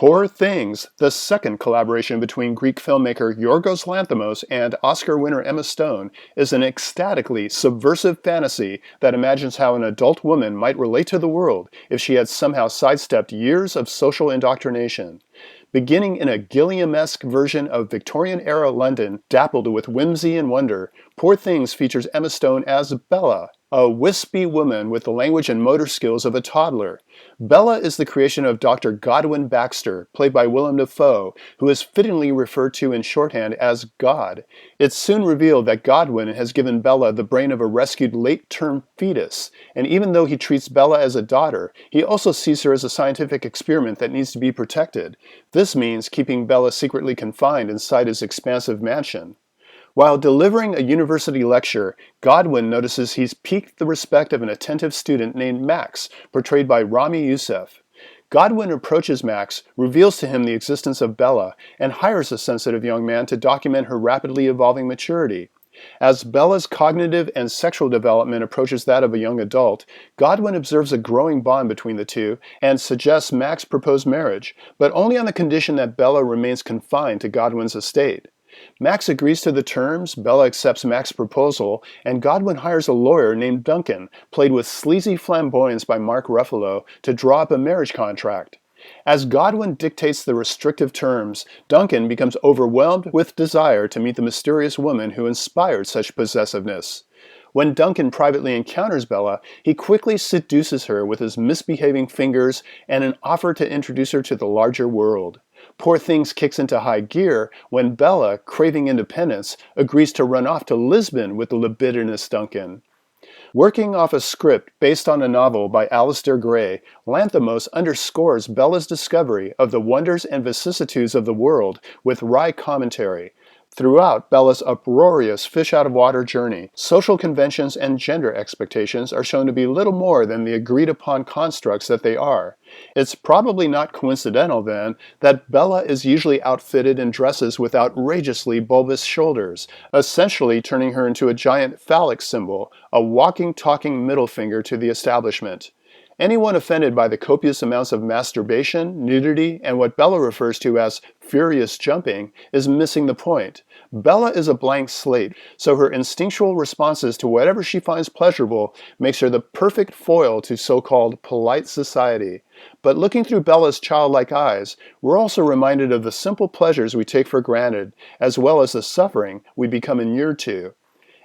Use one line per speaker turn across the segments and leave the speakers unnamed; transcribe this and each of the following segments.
Poor Things, the second collaboration between Greek filmmaker Yorgos Lanthimos and Oscar winner Emma Stone, is an ecstatically subversive fantasy that imagines how an adult woman might relate to the world if she had somehow sidestepped years of social indoctrination. Beginning in a Gilliamesque version of Victorian-era London, dappled with whimsy and wonder, Poor Things features Emma Stone as Bella, a wispy woman with the language and motor skills of a toddler. Bella is the creation of Dr. Godwin Baxter, played by Willem Dafoe, who is fittingly referred to in shorthand as God. It's soon revealed that Godwin has given Bella the brain of a rescued late-term fetus, and even though he treats Bella as a daughter, he also sees her as a scientific experiment that needs to be protected. This means keeping Bella secretly confined inside his expansive mansion. While delivering a university lecture, Godwin notices he's piqued the respect of an attentive student named Max, portrayed by Rami Youssef. Godwin approaches Max, reveals to him the existence of Bella, and hires a sensitive young man to document her rapidly evolving maturity. As Bella's cognitive and sexual development approaches that of a young adult, Godwin observes a growing bond between the two and suggests Max propose marriage, but only on the condition that Bella remains confined to Godwin's estate. Max agrees to the terms, Bella accepts Max's proposal, and Godwin hires a lawyer named Duncan, played with sleazy flamboyance by Mark Ruffalo, to draw up a marriage contract. As Godwin dictates the restrictive terms, Duncan becomes overwhelmed with desire to meet the mysterious woman who inspired such possessiveness. When Duncan privately encounters Bella, he quickly seduces her with his misbehaving fingers and an offer to introduce her to the larger world. Poor Things kicks into high gear when Bella, craving independence, agrees to run off to Lisbon with the libidinous Duncan. Working off a script based on a novel by Alistair Gray, Lanthimos underscores Bella's discovery of the wonders and vicissitudes of the world with wry commentary. Throughout Bella's uproarious fish-out-of-water journey, social conventions and gender expectations are shown to be little more than the agreed-upon constructs that they are. It's probably not coincidental, then, that Bella is usually outfitted in dresses with outrageously bulbous shoulders, essentially turning her into a giant phallic symbol, a walking, talking middle finger to the establishment. Anyone offended by the copious amounts of masturbation, nudity, and what Bella refers to as furious jumping is missing the point. Bella is a blank slate, so her instinctual responses to whatever she finds pleasurable makes her the perfect foil to so-called polite society. But looking through Bella's childlike eyes, we're also reminded of the simple pleasures we take for granted, as well as the suffering we become inured to.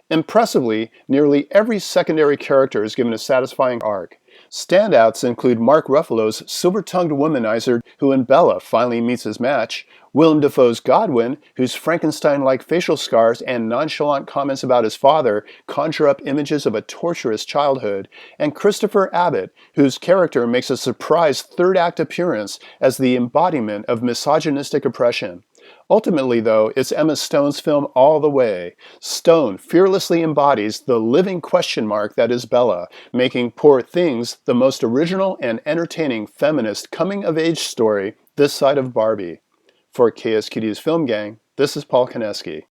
Impressively, nearly every secondary character is given a satisfying arc. Standouts include Mark Ruffalo's silver-tongued womanizer who in Bella finally meets his match, Willem Dafoe's Godwin, whose Frankenstein-like facial scars and nonchalant comments about his father conjure up images of a torturous childhood, and Christopher Abbott, whose character makes a surprise third-act appearance as the embodiment of misogynistic oppression. Ultimately, though, it's Emma Stone's film all the way. Stone fearlessly embodies the living question mark that is Bella, making Poor Things the most original and entertaining feminist coming-of-age story this side of Barbie. For KSQD's Film Gang, this is Paul Koneski.